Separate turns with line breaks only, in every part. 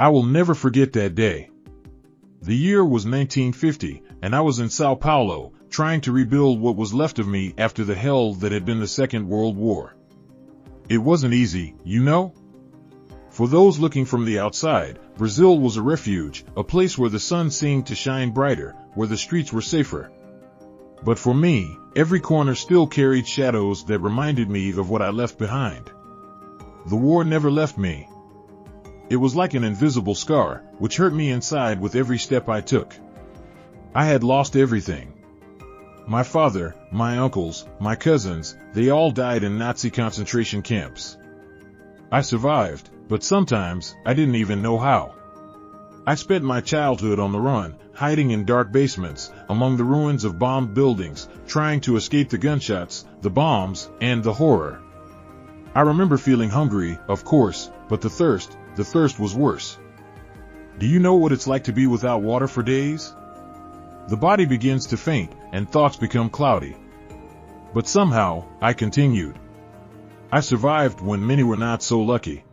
I will never forget that day. The year was 1950, and I was in Sao Paulo, trying to rebuild what was left of me after the hell that had been the Second World War. It wasn't easy, you know? For those looking from the outside, Brazil was a refuge, a place where the sun seemed to shine brighter, where the streets were safer. But for me, every corner still carried shadows that reminded me of what I left behind. The war never left me. It was like an invisible scar, which hurt me inside with every step I took. I had lost everything. My father, my uncles, my cousins, they all died in Nazi concentration camps. I survived, but sometimes I didn't even know how. I spent my childhood on the run, hiding in dark basements, among the ruins of bombed buildings, trying to escape the gunshots, the bombs, and the horror. I remember feeling hungry, of course, but the thirst was worse. Do you know what it's like to be without water for days? The body begins to faint, and thoughts become cloudy. But somehow, I continued. I survived when many were not so lucky.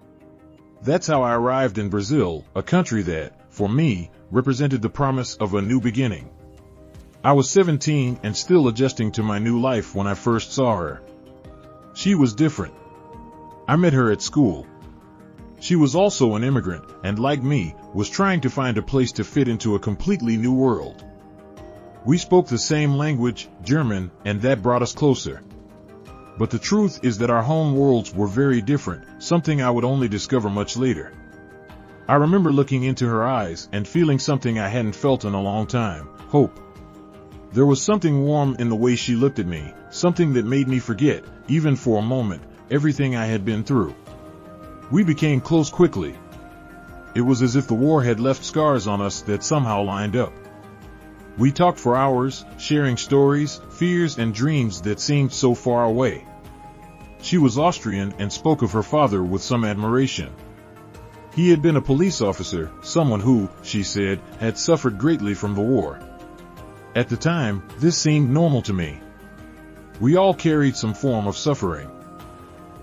That's how I arrived in Brazil, a country that, for me, represented the promise of a new beginning. I was 17 and still adjusting to my new life when I first saw her. She was different. I met her at school. She was also an immigrant, and like me, was trying to find a place to fit into a completely new world. We spoke the same language, German, and that brought us closer. But the truth is that our home worlds were very different, something I would only discover much later. I remember looking into her eyes and feeling something I hadn't felt in a long time, hope. There was something warm in the way she looked at me, something that made me forget, even for a moment, everything I had been through. We became close quickly. It was as if the war had left scars on us that somehow lined up. We talked for hours, sharing stories, fears, and dreams that seemed so far away. She was Austrian and spoke of her father with some admiration. He had been a police officer, someone who, she said, had suffered greatly from the war. At the time, this seemed normal to me. We all carried some form of suffering.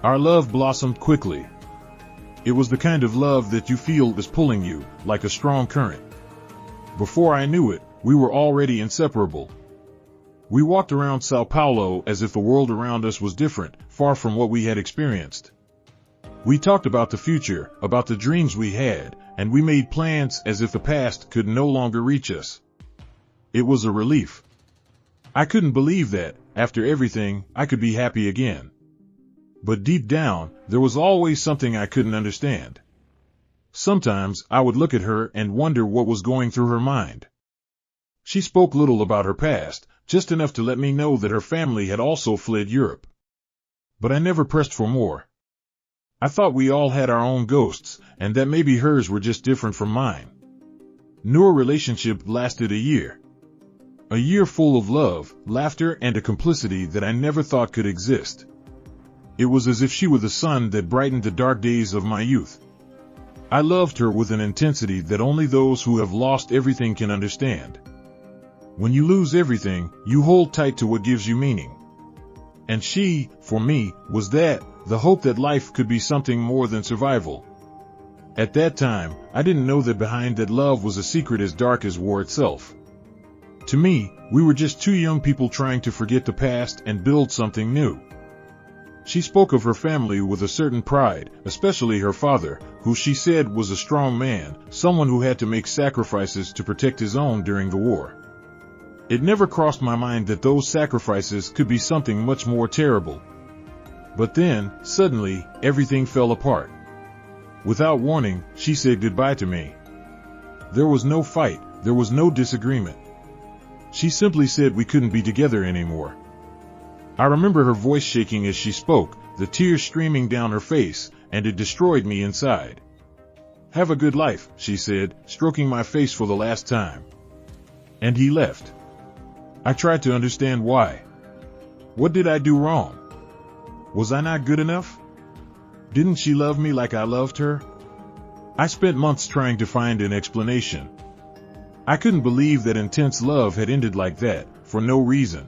Our love blossomed quickly. It was the kind of love that you feel is pulling you, like a strong current. Before I knew it, we were already inseparable. We walked around Sao Paulo as if the world around us was different, far from what we had experienced. We talked about the future, about the dreams we had, and we made plans as if the past could no longer reach us. It was a relief. I couldn't believe that, after everything, I could be happy again. But deep down, there was always something I couldn't understand. Sometimes I would look at her and wonder what was going through her mind. She spoke little about her past, just enough to let me know that her family had also fled Europe. But I never pressed for more. I thought we all had our own ghosts, and that maybe hers were just different from mine. Our relationship lasted a year. A year full of love, laughter, and a complicity that I never thought could exist. It was as if she were the sun that brightened the dark days of my youth. I loved her with an intensity that only those who have lost everything can understand. When you lose everything, you hold tight to what gives you meaning. And she, for me, was that, the hope that life could be something more than survival. At that time, I didn't know that behind that love was a secret as dark as war itself. To me, we were just two young people trying to forget the past and build something new. She spoke of her family with a certain pride, especially her father, who she said was a strong man, someone who had to make sacrifices to protect his own during the war. It never crossed my mind that those sacrifices could be something much more terrible. But then, suddenly, everything fell apart. Without warning, she said goodbye to me. There was no fight, there was no disagreement. She simply said we couldn't be together anymore. I remember her voice shaking as she spoke, the tears streaming down her face, and it destroyed me inside. "Have a good life," she said, stroking my face for the last time. And he left. I tried to understand why. What did I do wrong? Was I not good enough? Didn't she love me like I loved her? I spent months trying to find an explanation. I couldn't believe that intense love had ended like that, for no reason.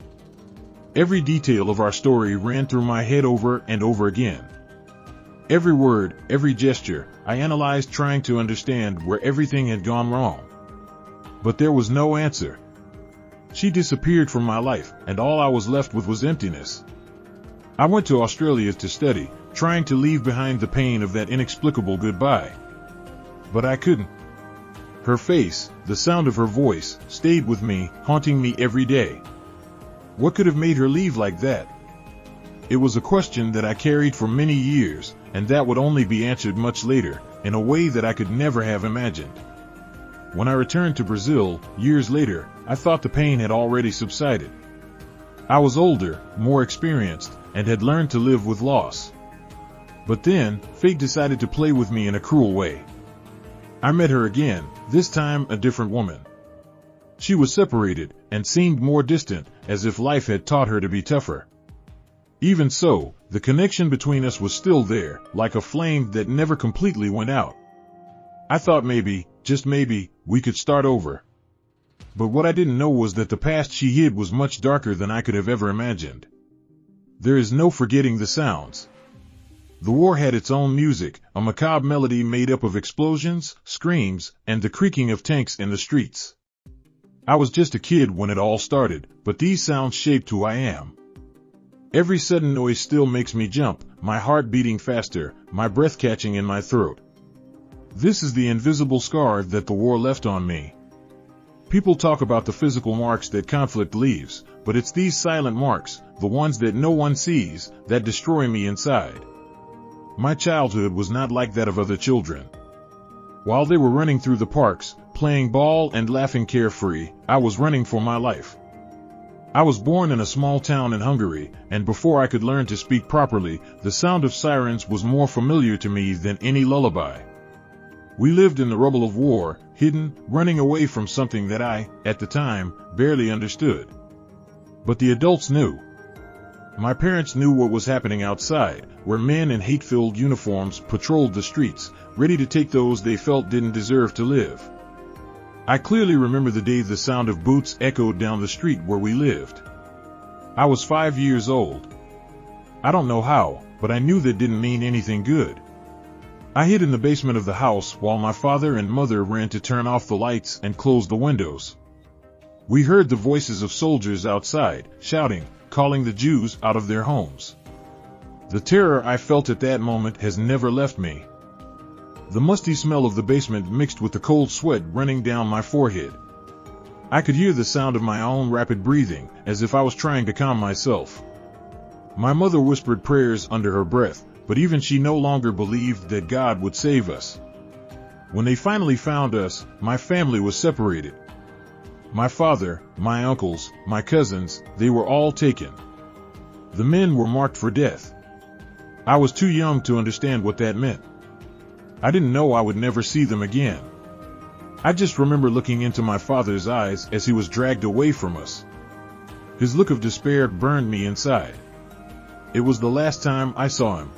Every detail of our story ran through my head over and over again. Every word, every gesture, I analyzed, trying to understand where everything had gone wrong. But there was no answer. She disappeared from my life, and all I was left with was emptiness. I went to Australia to study, trying to leave behind the pain of that inexplicable goodbye. But I couldn't. Her face, the sound of her voice, stayed with me, haunting me every day. What could have made her leave like that? It was a question that I carried for many years, and that would only be answered much later, in a way that I could never have imagined. When I returned to Brazil, years later, I thought the pain had already subsided. I was older, more experienced, and had learned to live with loss. But then, fate decided to play with me in a cruel way. I met her again, this time a different woman. She was separated, and seemed more distant, as if life had taught her to be tougher. Even so, the connection between us was still there, like a flame that never completely went out. I thought maybe, just maybe, we could start over. But what I didn't know was that the past she hid was much darker than I could have ever imagined. There is no forgetting the sounds. The war had its own music, a macabre melody made up of explosions, screams, and the creaking of tanks in the streets. I was just a kid when it all started, but these sounds shaped who I am. Every sudden noise still makes me jump, my heart beating faster, my breath catching in my throat. This is the invisible scar that the war left on me. People talk about the physical marks that conflict leaves, but it's these silent marks, the ones that no one sees, that destroy me inside. My childhood was not like that of other children. While they were running through the parks, playing ball and laughing carefree, I was running for my life. I was born in a small town in Hungary, and before I could learn to speak properly, the sound of sirens was more familiar to me than any lullaby. We lived in the rubble of war, hidden, running away from something that I, at the time, barely understood. But the adults knew. My parents knew what was happening outside, where men in hate-filled uniforms patrolled the streets, ready to take those they felt didn't deserve to live. I clearly remember the day the sound of boots echoed down the street where we lived. I was 5 years old. I don't know how, but I knew that didn't mean anything good. I hid in the basement of the house while my father and mother ran to turn off the lights and close the windows. We heard the voices of soldiers outside, shouting, calling the Jews out of their homes. The terror I felt at that moment has never left me. The musty smell of the basement mixed with the cold sweat running down my forehead. I could hear the sound of my own rapid breathing, as if I was trying to calm myself. My mother whispered prayers under her breath, but even she no longer believed that God would save us. When they finally found us, my family was separated. My father, my uncles, my cousins, they were all taken. The men were marked for death. I was too young to understand what that meant. I didn't know I would never see them again. I just remember looking into my father's eyes as he was dragged away from us. His look of despair burned me inside. It was the last time I saw him.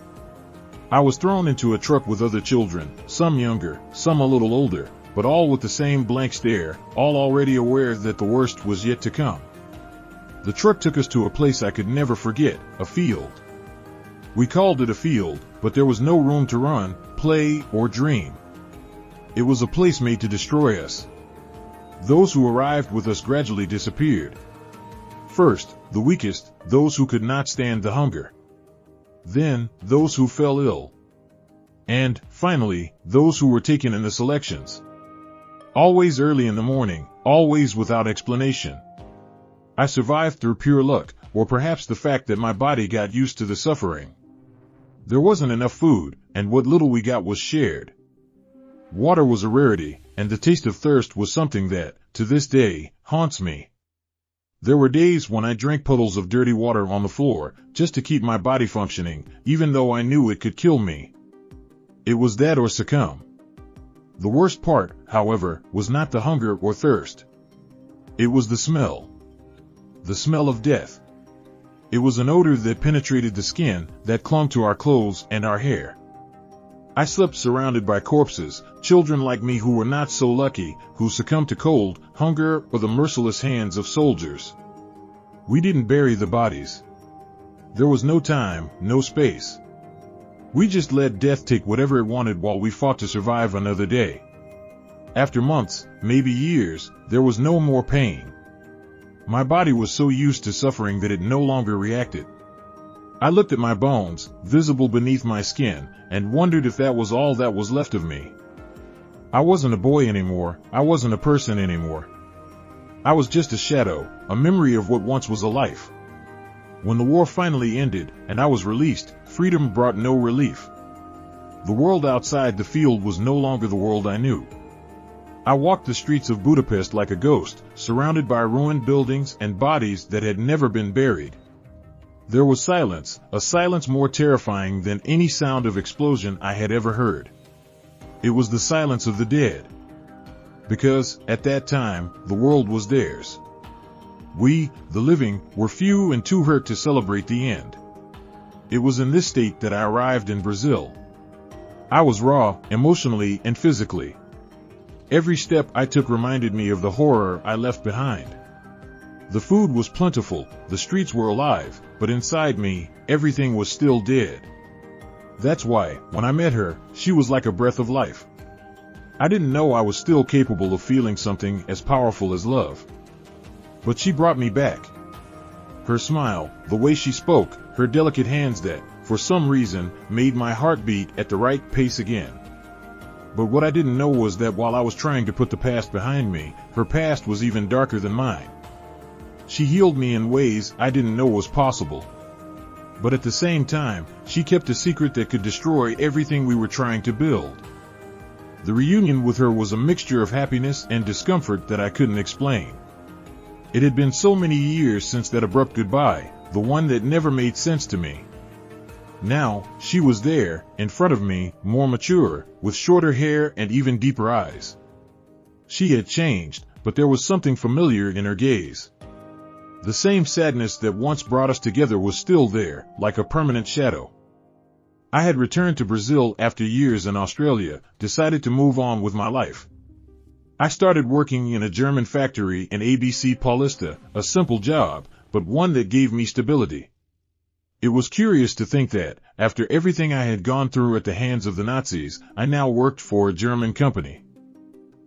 I was thrown into a truck with other children, some younger, some a little older, but all with the same blank stare, all already aware that the worst was yet to come. The truck took us to a place I could never forget, a field. We called it a field, but there was no room to run, play, or dream. It was a place made to destroy us. Those who arrived with us gradually disappeared. First, the weakest, those who could not stand the hunger. Then, those who fell ill. And, finally, those who were taken in the selections. Always early in the morning, always without explanation. I survived through pure luck, or perhaps the fact that my body got used to the suffering. There wasn't enough food, and what little we got was shared. Water was a rarity, and the taste of thirst was something that, to this day, haunts me. There were days when I drank puddles of dirty water on the floor, just to keep my body functioning, even though I knew it could kill me. It was that or succumb. The worst part, however, was not the hunger or thirst. It was the smell. The smell of death. It was an odor that penetrated the skin, that clung to our clothes and our hair. I slept surrounded by corpses, children like me who were not so lucky, who succumbed to cold, hunger, or the merciless hands of soldiers. We didn't bury the bodies. There was no time, no space. We just let death take whatever it wanted while we fought to survive another day. After months, maybe years, there was no more pain. My body was so used to suffering that it no longer reacted. I looked at my bones, visible beneath my skin, and wondered if that was all that was left of me. I wasn't a boy anymore, I wasn't a person anymore. I was just a shadow, a memory of what once was a life. When the war finally ended, and I was released, freedom brought no relief. The world outside the field was no longer the world I knew. I walked the streets of Budapest like a ghost, surrounded by ruined buildings and bodies that had never been buried. There was silence, a silence more terrifying than any sound of explosion I had ever heard. It was the silence of the dead. Because, at that time, the world was theirs. We, the living, were few and too hurt to celebrate the end. It was in this state that I arrived in Brazil. I was raw, emotionally and physically. Every step I took reminded me of the horror I left behind. The food was plentiful, the streets were alive, but inside me, everything was still dead. That's why, when I met her, she was like a breath of life. I didn't know I was still capable of feeling something as powerful as love. But she brought me back. Her smile, the way she spoke, her delicate hands that, for some reason, made my heart beat at the right pace again. But what I didn't know was that while I was trying to put the past behind me, her past was even darker than mine. She healed me in ways I didn't know was possible. But at the same time, she kept a secret that could destroy everything we were trying to build. The reunion with her was a mixture of happiness and discomfort that I couldn't explain. It had been so many years since that abrupt goodbye, the one that never made sense to me. Now, she was there, in front of me, more mature, with shorter hair and even deeper eyes. She had changed, but there was something familiar in her gaze. The same sadness that once brought us together was still there, like a permanent shadow. I had returned to Brazil after years in Australia, decided to move on with my life. I started working in a German factory in ABC Paulista, a simple job, but one that gave me stability. It was curious to think that, after everything I had gone through at the hands of the Nazis, I now worked for a German company.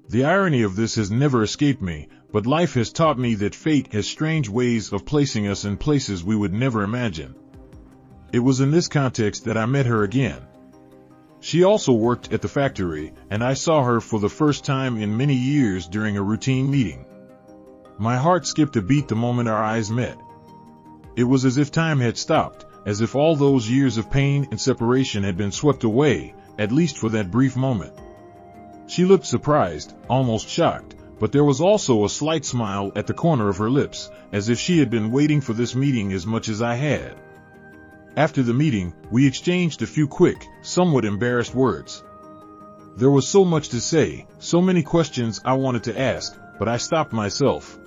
The irony of this has never escaped me, but life has taught me that fate has strange ways of placing us in places we would never imagine. It was in this context that I met her again. She also worked at the factory, and I saw her for the first time in many years during a routine meeting. My heart skipped a beat the moment our eyes met. It was as if time had stopped, as if all those years of pain and separation had been swept away, at least for that brief moment. She looked surprised, almost shocked, but there was also a slight smile at the corner of her lips, as if she had been waiting for this meeting as much as I had. After the meeting, we exchanged a few quick, somewhat embarrassed words. There was so much to say, so many questions I wanted to ask, but I stopped myself.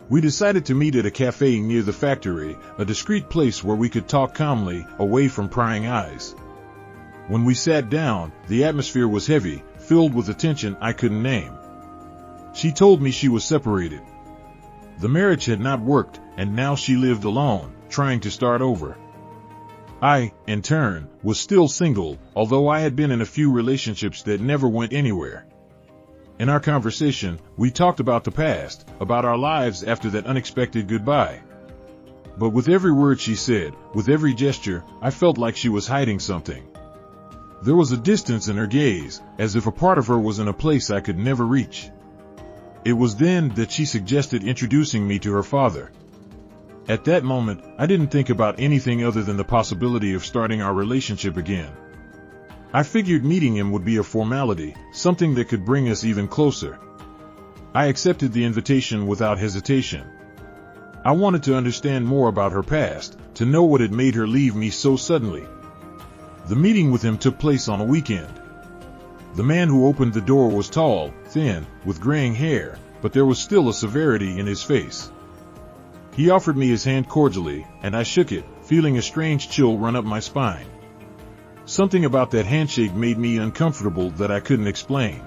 We decided to meet at a cafe near the factory, a discreet place where we could talk calmly, away from prying eyes. When we sat down, the atmosphere was heavy, filled with a tension I couldn't name. She told me she was separated. The marriage had not worked, and now she lived alone, trying to start over. I, in turn, was still single, although I had been in a few relationships that never went anywhere. In our conversation, we talked about the past, about our lives after that unexpected goodbye. But with every word she said, with every gesture, I felt like she was hiding something. There was a distance in her gaze, as if a part of her was in a place I could never reach. It was then that she suggested introducing me to her father. At that moment, I didn't think about anything other than the possibility of starting our relationship again. I figured meeting him would be a formality, something that could bring us even closer. I accepted the invitation without hesitation. I wanted to understand more about her past, to know what had made her leave me so suddenly. The meeting with him took place on a weekend. The man who opened the door was tall, thin, with graying hair, but there was still a severity in his face. He offered me his hand cordially, and I shook it, feeling a strange chill run up my spine. Something about that handshake made me uncomfortable that I couldn't explain.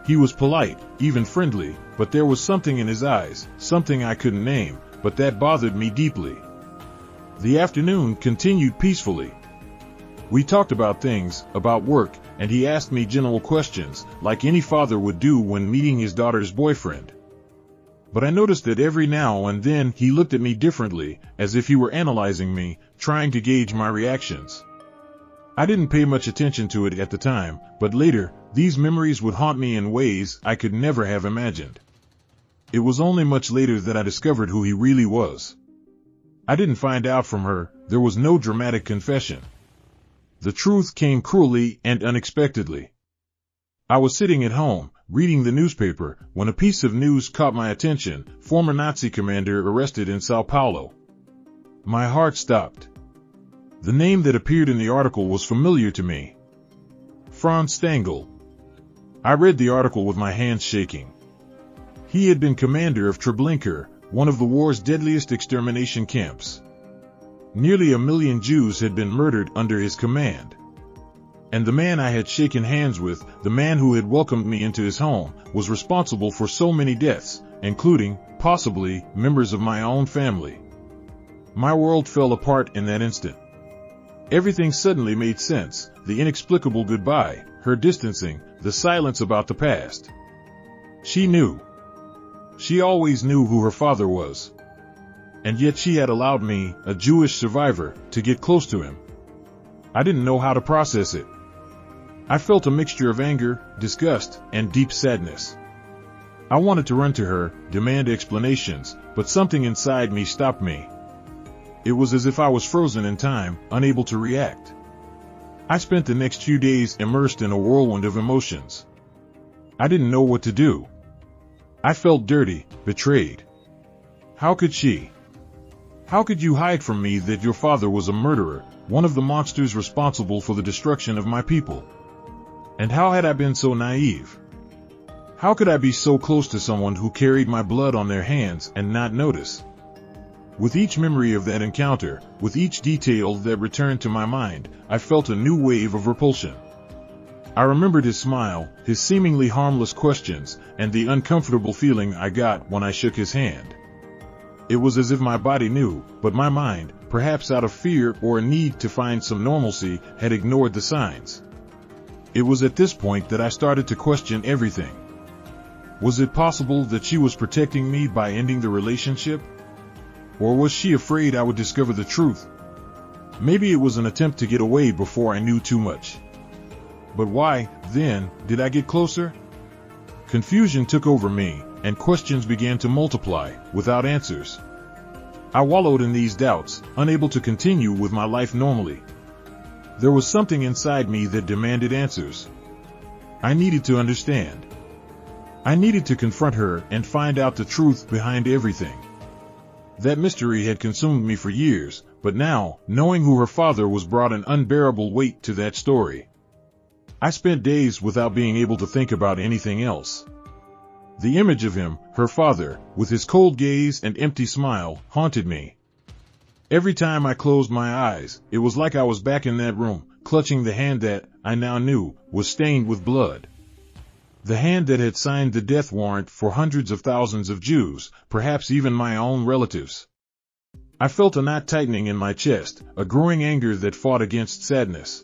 He was polite, even friendly, but there was something in his eyes, something I couldn't name, but that bothered me deeply. The afternoon continued peacefully. We talked about things, about work, and he asked me general questions, like any father would do when meeting his daughter's boyfriend. But I noticed that every now and then he looked at me differently, as if he were analyzing me, trying to gauge my reactions. I didn't pay much attention to it at the time, but later, these memories would haunt me in ways I could never have imagined. It was only much later that I discovered who he really was. I didn't find out from her, there was no dramatic confession. The truth came cruelly and unexpectedly. I was sitting at home, reading the newspaper, when a piece of news caught my attention: former Nazi commander arrested in Sao Paulo. My heart stopped. The name that appeared in the article was familiar to me. Franz Stangl. I read the article with my hands shaking. He had been commander of Treblinka, one of the war's deadliest extermination camps. Nearly 1 million Jews had been murdered under his command. And the man I had shaken hands with, the man who had welcomed me into his home, was responsible for so many deaths, including, possibly, members of my own family. My world fell apart in that instant. Everything suddenly made sense: the inexplicable goodbye, her distancing, the silence about the past. She knew. She always knew who her father was. And yet she had allowed me, a Jewish survivor, to get close to him. I didn't know how to process it. I felt a mixture of anger, disgust, and deep sadness. I wanted to run to her, demand explanations, but something inside me stopped me. It was as if I was frozen in time, unable to react. I spent the next few days immersed in a whirlwind of emotions. I didn't know what to do. I felt dirty, betrayed. How could she? How could you hide from me that your father was a murderer, one of the monsters responsible for the destruction of my people? And how had I been so naive? How could I be so close to someone who carried my blood on their hands and not notice? With each memory of that encounter, with each detail that returned to my mind, I felt a new wave of repulsion. I remembered his smile, his seemingly harmless questions, and the uncomfortable feeling I got when I shook his hand. It was as if my body knew, but my mind, perhaps out of fear or a need to find some normalcy, had ignored the signs. It was at this point that I started to question everything. Was it possible that she was protecting me by ending the relationship? Or was she afraid I would discover the truth? Maybe it was an attempt to get away before I knew too much. But why, then, did I get closer? Confusion took over me, and questions began to multiply, without answers. I wallowed in these doubts, unable to continue with my life normally. There was something inside me that demanded answers. I needed to understand. I needed to confront her and find out the truth behind everything. That mystery had consumed me for years, but now, knowing who her father was, brought an unbearable weight to that story. I spent days without being able to think about anything else. The image of him, her father, with his cold gaze and empty smile, haunted me. Every time I closed my eyes, it was like I was back in that room, clutching the hand that, I now knew, was stained with blood. The hand that had signed the death warrant for hundreds of thousands of Jews, perhaps even my own relatives. I felt a knot tightening in my chest, a growing anger that fought against sadness.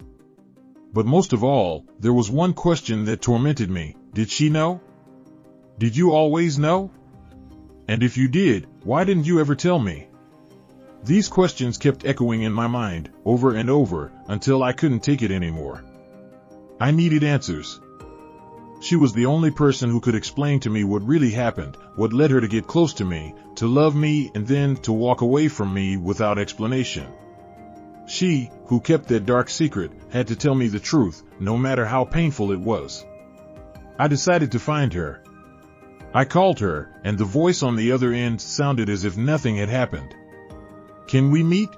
But most of all, there was one question that tormented me: did she know? Did you always know? And if you did, why didn't you ever tell me? These questions kept echoing in my mind, over and over, until I couldn't take it anymore. I needed answers. She was the only person who could explain to me what really happened, what led her to get close to me, to love me, and then to walk away from me without explanation. She, who kept that dark secret, had to tell me the truth, no matter how painful it was. I decided to find her. I called her, and the voice on the other end sounded as if nothing had happened. "Can we meet?"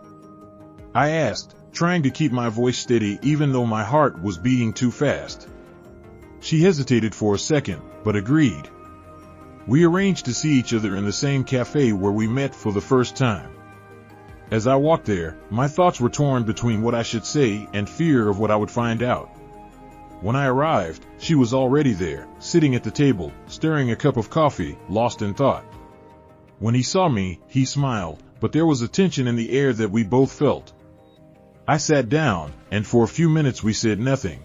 I asked, trying to keep my voice steady even though my heart was beating too fast. She hesitated for a second, but agreed. We arranged to see each other in the same cafe where we met for the first time. As I walked there, my thoughts were torn between what I should say and fear of what I would find out. When I arrived, she was already there, sitting at the table, stirring a cup of coffee, lost in thought. When he saw me, he smiled, but there was a tension in the air that we both felt. I sat down, and for a few minutes we said nothing.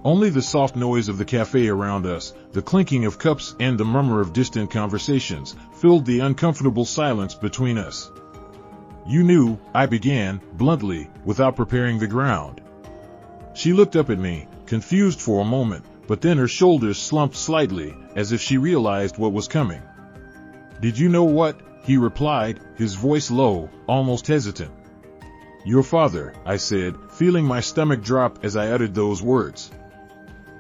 Only the soft noise of the cafe around us, the clinking of cups and the murmur of distant conversations, filled the uncomfortable silence between us. "You knew," I began, bluntly, without preparing the ground. She looked up at me, confused for a moment, but then her shoulders slumped slightly, as if she realized what was coming. "Did you know what?" he replied, his voice low, almost hesitant. "Your father," I said, feeling my stomach drop as I uttered those words.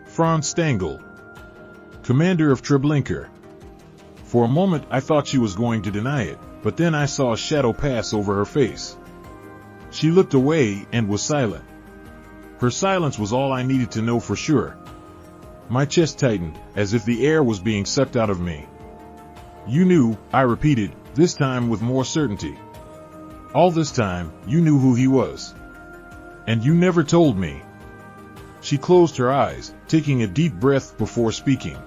"Franz Stangl, commander of Treblinka." For a moment I thought she was going to deny it, but then I saw a shadow pass over her face. She looked away and was silent. Her silence was all I needed to know for sure. My chest tightened, as if the air was being sucked out of me. "You knew," I repeated, this time with more certainty. "All this time, you knew who he was. And you never told me." She closed her eyes, taking a deep breath before speaking.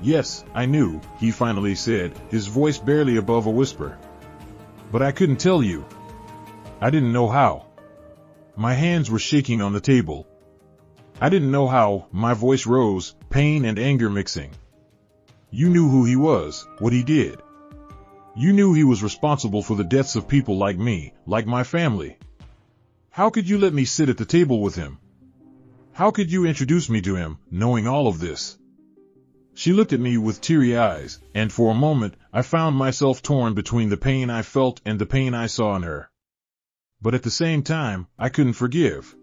Yes, I knew," he finally said, his voice barely above a whisper. "But I couldn't tell you. I didn't know how." My hands were shaking on the table. "I didn't know how," my voice rose, pain and anger mixing. "You knew who he was, what he did. You knew he was responsible for the deaths of people like me, like my family. How could you let me sit at the table with him? How could you introduce me to him, knowing all of this?" She looked at me with teary eyes, and for a moment I found myself torn between the pain I felt and the pain I saw in her. But at the same time, I couldn't forgive.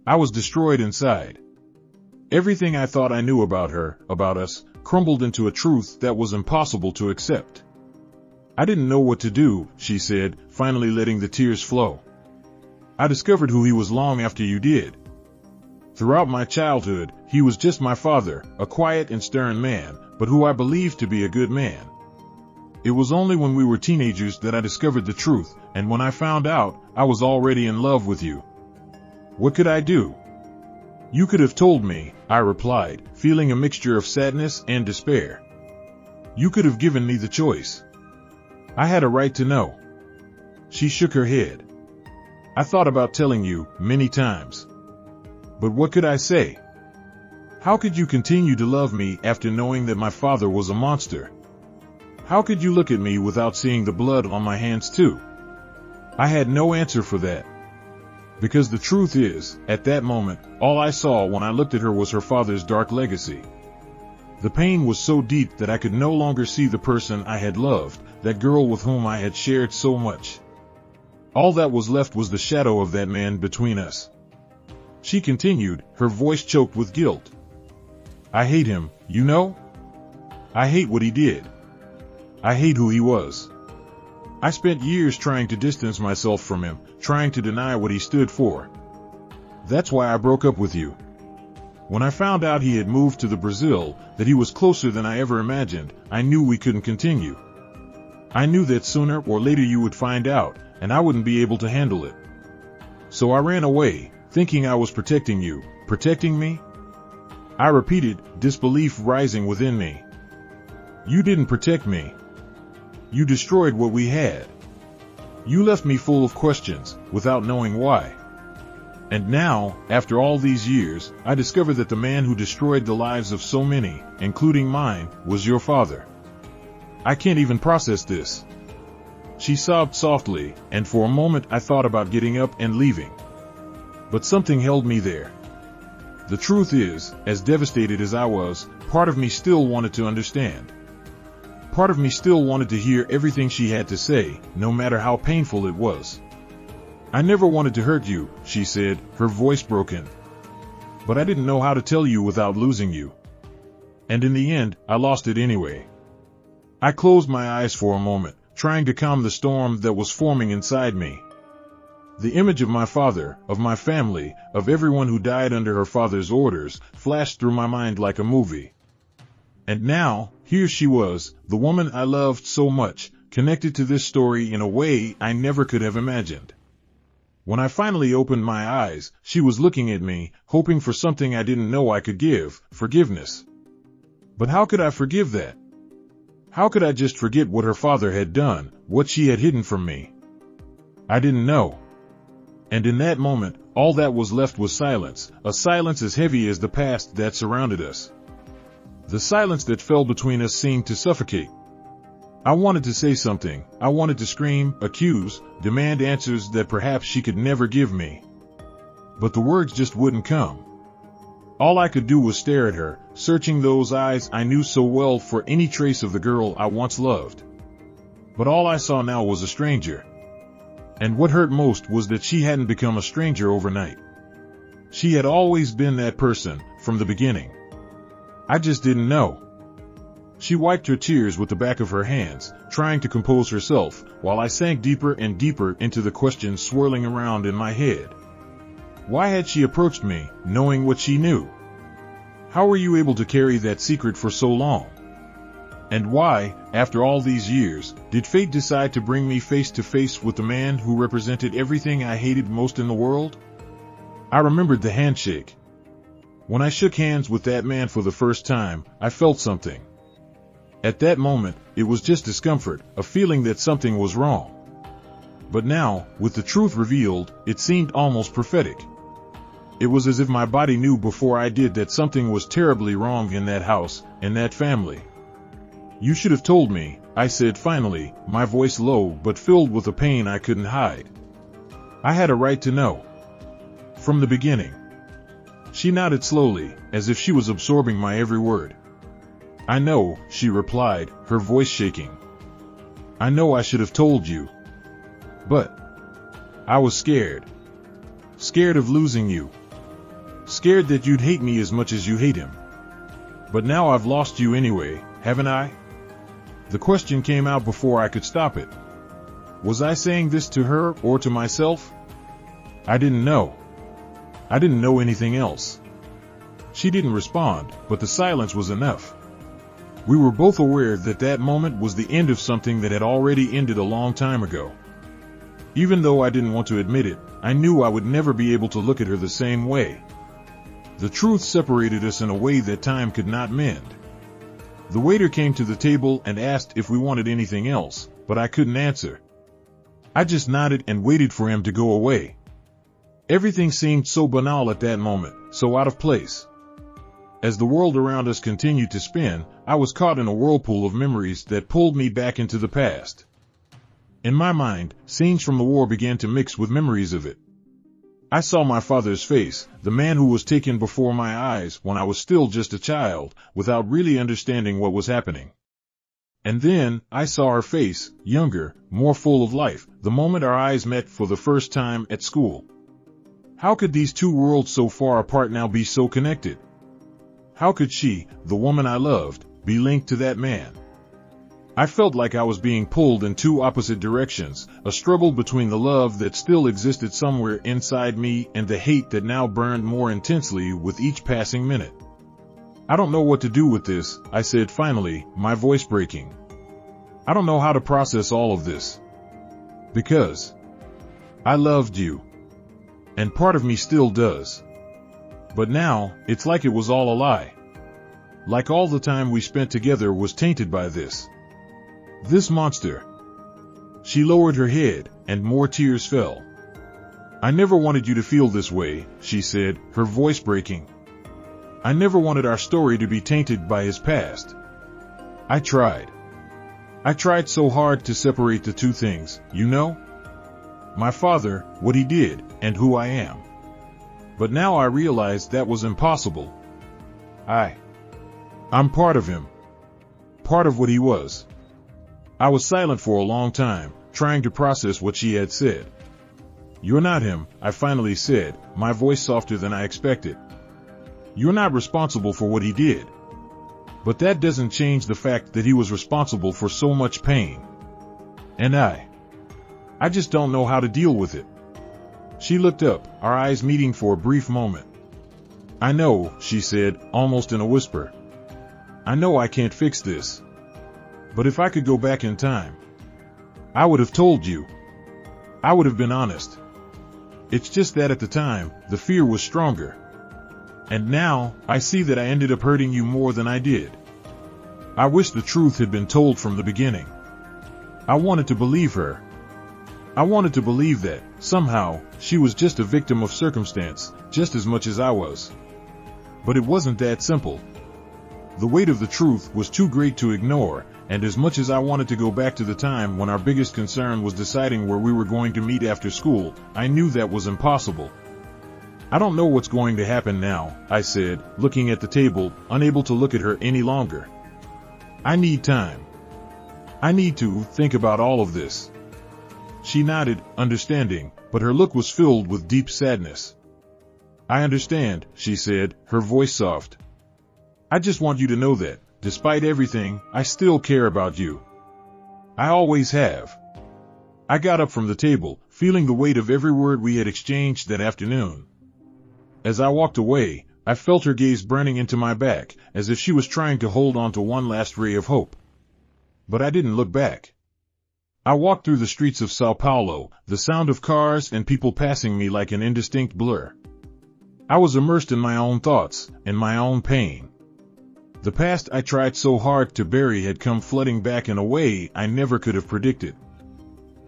I was destroyed inside. Everything I thought I knew about her, about us, crumbled into a truth that was impossible to accept. "I didn't know what to do," she said, finally letting the tears flow. "I discovered who he was long after you did. Throughout my childhood, he was just my father, a quiet and stern man, but who I believed to be a good man. It was only when we were teenagers that I discovered the truth, and when I found out, I was already in love with you. What could I do?" "You could have told me," I replied, feeling a mixture of sadness and despair. "You could have given me the choice. I had a right to know." She shook her head. "I thought about telling you, many times. But what could I say? How could you continue to love me after knowing that my father was a monster? How could you look at me without seeing the blood on my hands too?" I had no answer for that. Because the truth is, at that moment, all I saw when I looked at her was her father's dark legacy. The pain was so deep that I could no longer see the person I had loved, that girl with whom I had shared so much. All that was left was the shadow of that man between us. She continued, her voice choked with guilt. "I hate him, you know? I hate what he did. I hate who he was. I spent years trying to distance myself from him, trying to deny what he stood for. That's why I broke up with you. When I found out he had moved to the Brazil, that he was closer than I ever imagined, I knew we couldn't continue. I knew that sooner or later you would find out, and I wouldn't be able to handle it. So I ran away, thinking I was protecting you. Protecting me?" I repeated, disbelief rising within me. "You didn't protect me. You destroyed what we had. You left me full of questions, without knowing why. And now, after all these years, I discover that the man who destroyed the lives of so many, including mine, was your father. I can't even process this." She sobbed softly, and for a moment I thought about getting up and leaving. But something held me there. The truth is, as devastated as I was, part of me still wanted to understand. Part of me still wanted to hear everything she had to say, no matter how painful it was. "I never wanted to hurt you," she said, her voice broken. "But I didn't know how to tell you without losing you. And in the end, I lost it anyway." I closed my eyes for a moment, trying to calm the storm that was forming inside me. The image of my father, of my family, of everyone who died under her father's orders, flashed through my mind like a movie. And now, here she was, the woman I loved so much, connected to this story in a way I never could have imagined. When I finally opened my eyes, she was looking at me, hoping for something I didn't know I could give, forgiveness. But how could I forgive that? How could I just forget what her father had done, what she had hidden from me? I didn't know. And in that moment, all that was left was silence, a silence as heavy as the past that surrounded us. The silence that fell between us seemed to suffocate. I wanted to say something. I wanted to scream, accuse, demand answers that perhaps she could never give me. But the words just wouldn't come. All I could do was stare at her, searching those eyes I knew so well for any trace of the girl I once loved. But all I saw now was a stranger. And what hurt most was that she hadn't become a stranger overnight. She had always been that person, from the beginning. I just didn't know. She wiped her tears with the back of her hands, trying to compose herself, while I sank deeper and deeper into the questions swirling around in my head. Why had she approached me, knowing what she knew? How were you able to carry that secret for so long? And why, after all these years, did fate decide to bring me face to face with the man who represented everything I hated most in the world? I remembered the handshake. When I shook hands with that man for the first time, I felt something. At that moment, it was just discomfort, a feeling that something was wrong. But now, with the truth revealed, it seemed almost prophetic. It was as if my body knew before I did that something was terribly wrong in that house, in that family. You should have told me, I said finally, my voice low but filled with a pain I couldn't hide. I had a right to know. From the beginning. She nodded slowly, as if she was absorbing my every word. I know, she replied, her voice shaking. I know I should have told you. But I was scared. Scared of losing you. Scared that you'd hate me as much as you hate him. But now I've lost you anyway, haven't I? The question came out before I could stop it. Was I saying this to her or to myself? I didn't know. I didn't know anything else. She didn't respond, but the silence was enough. We were both aware that that moment was the end of something that had already ended a long time ago. Even though I didn't want to admit it, I knew I would never be able to look at her the same way. The truth separated us in a way that time could not mend. The waiter came to the table and asked if we wanted anything else, but I couldn't answer. I just nodded and waited for him to go away. Everything seemed so banal at that moment, so out of place. As the world around us continued to spin, I was caught in a whirlpool of memories that pulled me back into the past. In my mind, scenes from the war began to mix with memories of it. I saw my father's face, the man who was taken before my eyes when I was still just a child, without really understanding what was happening. And then, I saw her face, younger, more full of life, the moment our eyes met for the first time at school. How could these two worlds so far apart now be so connected? How could she, the woman I loved, be linked to that man? I felt like I was being pulled in two opposite directions, a struggle between the love that still existed somewhere inside me and the hate that now burned more intensely with each passing minute. I don't know what to do with this, I said finally, my voice breaking. I don't know how to process all of this. Because I loved you. And part of me still does. But now, it's like it was all a lie. Like all the time we spent together was tainted by this. This monster. She lowered her head, and more tears fell. I never wanted you to feel this way, she said, her voice breaking. I never wanted our story to be tainted by his past. I tried. I tried so hard to separate the two things, you know? My father, what he did, and who I am. But now I realized that was impossible. I'm part of him. Part of what he was. I was silent for a long time, trying to process what she had said. You're not him, I finally said, my voice softer than I expected. You're not responsible for what he did. But that doesn't change the fact that he was responsible for so much pain. And I just don't know how to deal with it. She looked up, our eyes meeting for a brief moment. I know, she said, almost in a whisper. I know I can't fix this. But if I could go back in time, I would have told you. I would have been honest. It's just that at the time, the fear was stronger. And now, I see that I ended up hurting you more than I did. I wish the truth had been told from the beginning. I wanted to believe her. I wanted to believe that, somehow, she was just a victim of circumstance, just as much as I was. But it wasn't that simple. The weight of the truth was too great to ignore, and as much as I wanted to go back to the time when our biggest concern was deciding where we were going to meet after school, I knew that was impossible. I don't know what's going to happen now, I said, looking at the table, unable to look at her any longer. I need time. I need to think about all of this. She nodded, understanding, but her look was filled with deep sadness. I understand, she said, her voice soft. I just want you to know that, despite everything, I still care about you. I always have. I got up from the table, feeling the weight of every word we had exchanged that afternoon. As I walked away, I felt her gaze burning into my back, as if she was trying to hold on to one last ray of hope. But I didn't look back. I walked through the streets of Sao Paulo, the sound of cars and people passing me like an indistinct blur. I was immersed in my own thoughts, and my own pain. The past I tried so hard to bury had come flooding back in a way I never could have predicted.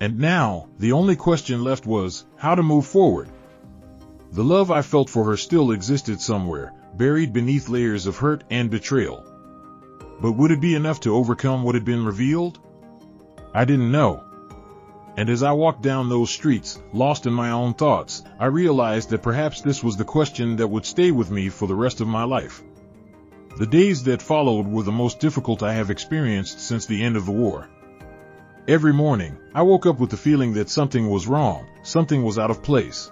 And now, the only question left was, how to move forward. The love I felt for her still existed somewhere, buried beneath layers of hurt and betrayal. But would it be enough to overcome what had been revealed? I didn't know. And as I walked down those streets, lost in my own thoughts, I realized that perhaps this was the question that would stay with me for the rest of my life. The days that followed were the most difficult I have experienced since the end of the war. Every morning, I woke up with the feeling that something was wrong, something was out of place.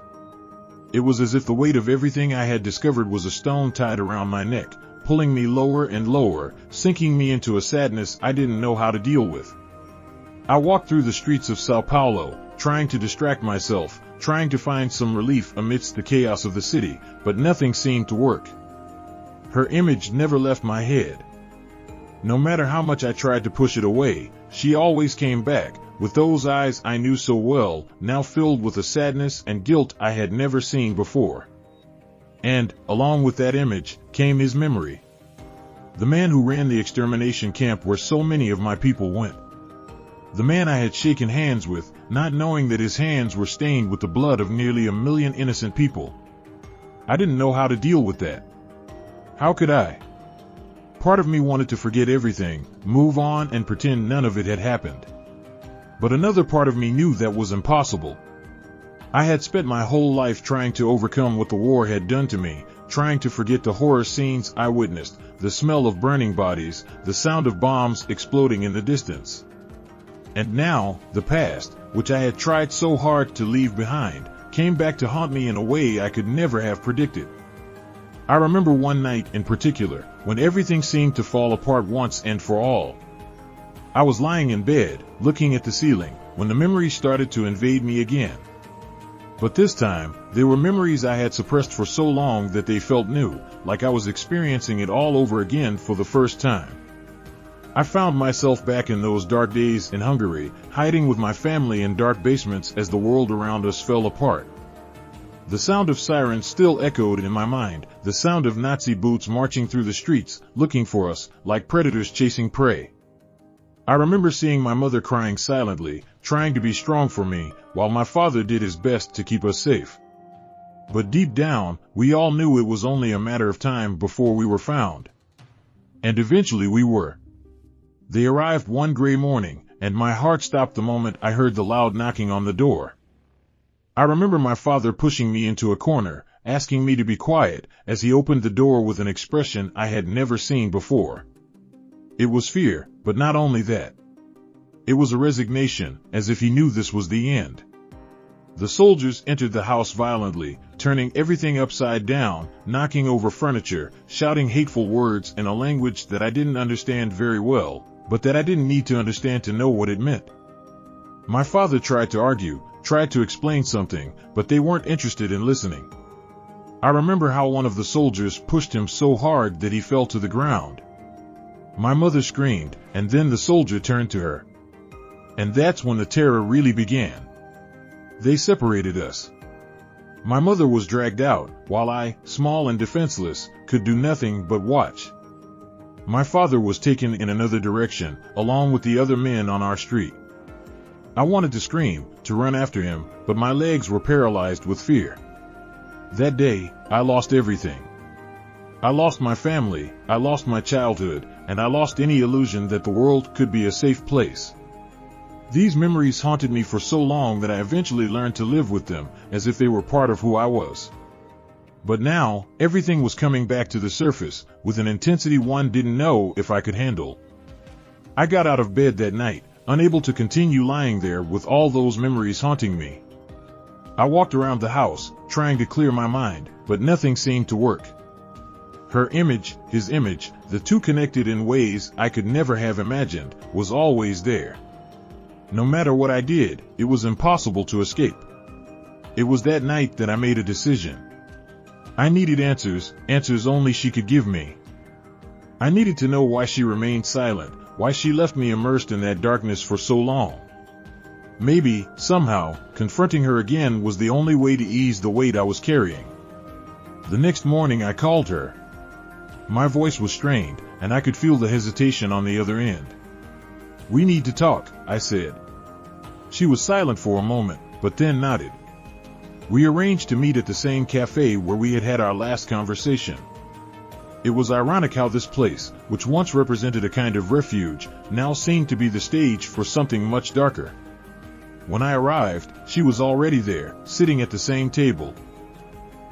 It was as if the weight of everything I had discovered was a stone tied around my neck, pulling me lower and lower, sinking me into a sadness I didn't know how to deal with. I walked through the streets of Sao Paulo, trying to distract myself, trying to find some relief amidst the chaos of the city, but nothing seemed to work. Her image never left my head. No matter how much I tried to push it away, she always came back, with those eyes I knew so well, now filled with a sadness and guilt I had never seen before. And, along with that image, came his memory. The man who ran the extermination camp where so many of my people went. The man I had shaken hands with, not knowing that his hands were stained with the blood of nearly 1 million innocent people. I didn't know how to deal with that. How could I? Part of me wanted to forget everything, move on and pretend none of it had happened. But another part of me knew that was impossible. I had spent my whole life trying to overcome what the war had done to me, trying to forget the horror scenes I witnessed, the smell of burning bodies, the sound of bombs exploding in the distance. And now, the past, which I had tried so hard to leave behind, came back to haunt me in a way I could never have predicted. I remember one night in particular, when everything seemed to fall apart once and for all. I was lying in bed, looking at the ceiling, when the memories started to invade me again. But this time, they were memories I had suppressed for so long that they felt new, like I was experiencing it all over again for the first time. I found myself back in those dark days in Hungary, hiding with my family in dark basements as the world around us fell apart. The sound of sirens still echoed in my mind, the sound of Nazi boots marching through the streets, looking for us, like predators chasing prey. I remember seeing my mother crying silently, trying to be strong for me, while my father did his best to keep us safe. But deep down, we all knew it was only a matter of time before we were found. And eventually we were. They arrived one gray morning, and my heart stopped the moment I heard the loud knocking on the door. I remember my father pushing me into a corner, asking me to be quiet, as he opened the door with an expression I had never seen before. It was fear, but not only that. It was a resignation, as if he knew this was the end. The soldiers entered the house violently, turning everything upside down, knocking over furniture, shouting hateful words in a language that I didn't understand very well, but that I didn't need to understand to know what it meant. My father tried to argue, tried to explain something, but they weren't interested in listening. I remember how one of the soldiers pushed him so hard that he fell to the ground. My mother screamed, and then the soldier turned to her. And that's when the terror really began. They separated us. My mother was dragged out, while I, small and defenseless, could do nothing but watch. My father was taken in another direction, along with the other men on our street. I wanted to scream, to run after him, but my legs were paralyzed with fear. That day, I lost everything. I lost my family, I lost my childhood, and I lost any illusion that the world could be a safe place. These memories haunted me for so long that I eventually learned to live with them, as if they were part of who I was. But now, everything was coming back to the surface, with an intensity one didn't know if I could handle. I got out of bed that night, unable to continue lying there with all those memories haunting me. I walked around the house, trying to clear my mind, but nothing seemed to work. Her image, his image, the two connected in ways I could never have imagined, was always there. No matter what I did, it was impossible to escape. It was that night that I made a decision. I needed answers, answers only she could give me. I needed to know why she remained silent, why she left me immersed in that darkness for so long. Maybe, somehow, confronting her again was the only way to ease the weight I was carrying. The next morning I called her. My voice was strained, and I could feel the hesitation on the other end. "We need to talk," I said. She was silent for a moment, but then nodded. We arranged to meet at the same cafe where we had had our last conversation. It was ironic how this place, which once represented a kind of refuge, now seemed to be the stage for something much darker. When I arrived, she was already there, sitting at the same table.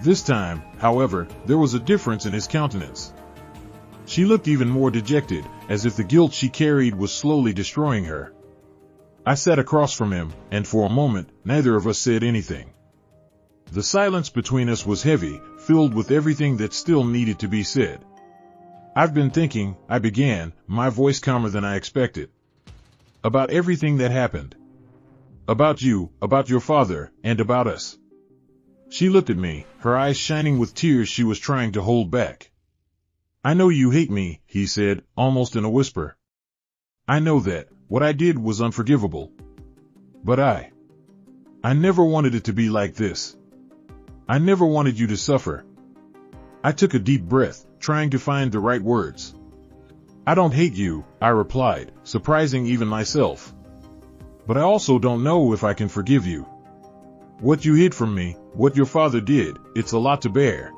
This time, however, there was a difference in his countenance. She looked even more dejected, as if the guilt she carried was slowly destroying her. I sat across from him, and for a moment, neither of us said anything. The silence between us was heavy, filled with everything that still needed to be said. "I've been thinking," I began, my voice calmer than I expected. "About everything that happened. About you, about your father, and about us." She looked at me, her eyes shining with tears she was trying to hold back. "I know you hate me," he said, almost in a whisper. "I know that. What I did was unforgivable. But I never wanted it to be like this. I never wanted you to suffer." I took a deep breath, trying to find the right words. "I don't hate you," I replied, surprising even myself. "But I also don't know if I can forgive you. What you hid from me, what your father did, it's a lot to bear."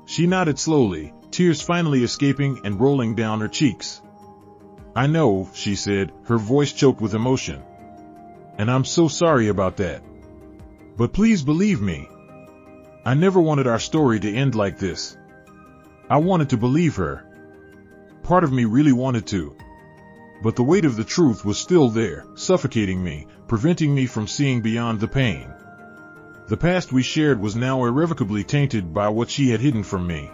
She nodded slowly, tears finally escaping and rolling down her cheeks. "I know," she said, her voice choked with emotion. "And I'm so sorry about that. But please believe me. I never wanted our story to end like this." I wanted to believe her. Part of me really wanted to. But the weight of the truth was still there, suffocating me, preventing me from seeing beyond the pain. The past we shared was now irrevocably tainted by what she had hidden from me.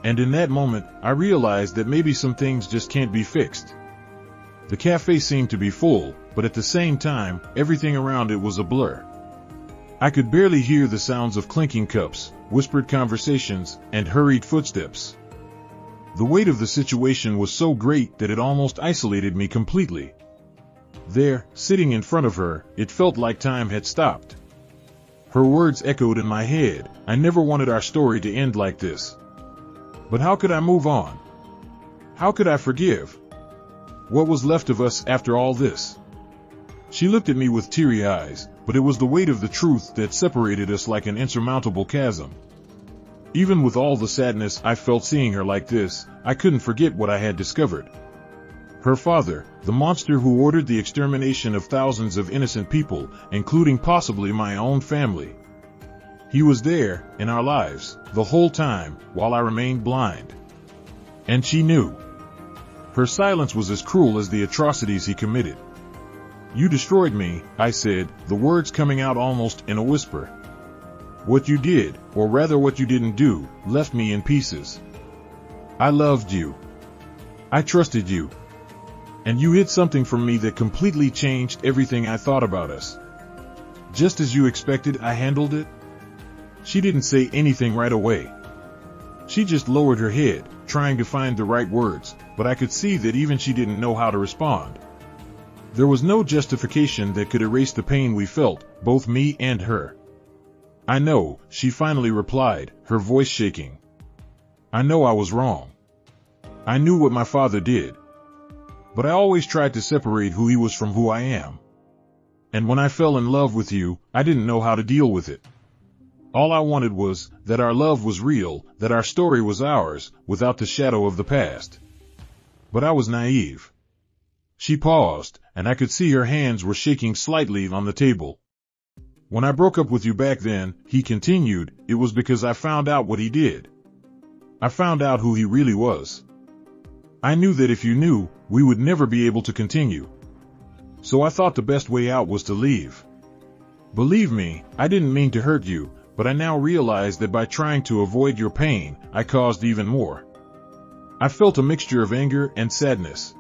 And in that moment, I realized that maybe some things just can't be fixed. The cafe seemed to be full, but at the same time, everything around it was a blur. I could barely hear the sounds of clinking cups, whispered conversations, and hurried footsteps. The weight of the situation was so great that it almost isolated me completely. There, sitting in front of her, it felt like time had stopped. Her words echoed in my head. I never wanted our story to end like this. But how could I move on? How could I forgive? What was left of us after all this? She looked at me with teary eyes, but it was the weight of the truth that separated us like an insurmountable chasm. Even with all the sadness I felt seeing her like this, I couldn't forget what I had discovered. Her father, the monster who ordered the extermination of thousands of innocent people, including possibly my own family. He was there, in our lives, the whole time, while I remained blind. And she knew. Her silence was as cruel as the atrocities he committed. "You destroyed me," I said, the words coming out almost in a whisper. "What you did, or rather what you didn't do, left me in pieces. I loved you. I trusted you. And you hid something from me that completely changed everything I thought about us. Just as you expected, I handled it." She didn't say anything right away. She just lowered her head, trying to find the right words, but I could see that even she didn't know how to respond. There was no justification that could erase the pain we felt, both me and her. "I know," she finally replied, her voice shaking. "I know I was wrong. I knew what my father did. But I always tried to separate who he was from who I am. And when I fell in love with you, I didn't know how to deal with it. All I wanted was that our love was real, that our story was ours, without the shadow of the past. But I was naive. She paused, and I could see her hands were shaking slightly on the table. When I broke up with you back then, he continued, it was because I found out what he did. I found out who he really was. I knew that if you knew, we would never be able to continue. So I thought the best way out was to leave. Believe me, I didn't mean to hurt you, but I now realize that by trying to avoid your pain, I caused even more. I felt a mixture of anger and sadness.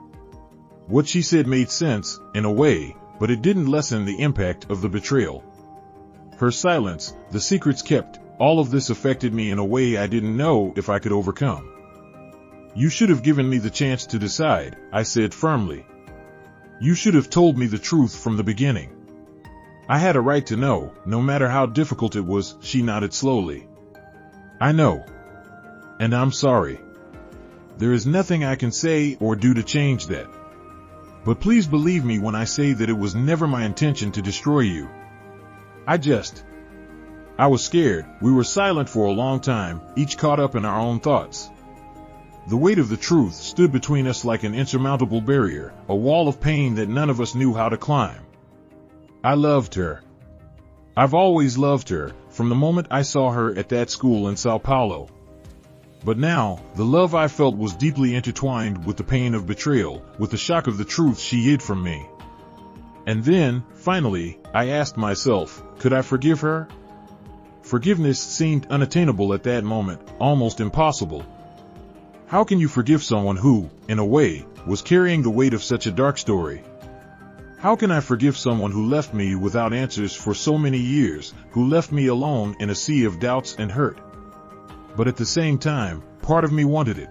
What she said made sense, in a way, but it didn't lessen the impact of the betrayal. Her silence, the secrets kept, all of this affected me in a way I didn't know if I could overcome. You should have given me the chance to decide, I said firmly. You should have told me the truth from the beginning. I had a right to know, no matter how difficult it was, she nodded slowly. I know. And I'm sorry. There is nothing I can say or do to change that. But please believe me when I say that it was never my intention to destroy you. I was scared. We were silent for a long time, each caught up in our own thoughts. The weight of the truth stood between us like an insurmountable barrier, a wall of pain that none of us knew how to climb. I loved her. I've always loved her, from the moment I saw her at that school in Sao Paulo. But now, the love I felt was deeply intertwined with the pain of betrayal, with the shock of the truth she hid from me. And then, finally, I asked myself, could I forgive her? Forgiveness seemed unattainable at that moment, almost impossible. How can you forgive someone who, in a way, was carrying the weight of such a dark story? How can I forgive someone who left me without answers for so many years, who left me alone in a sea of doubts and hurt? But at the same time, part of me wanted it.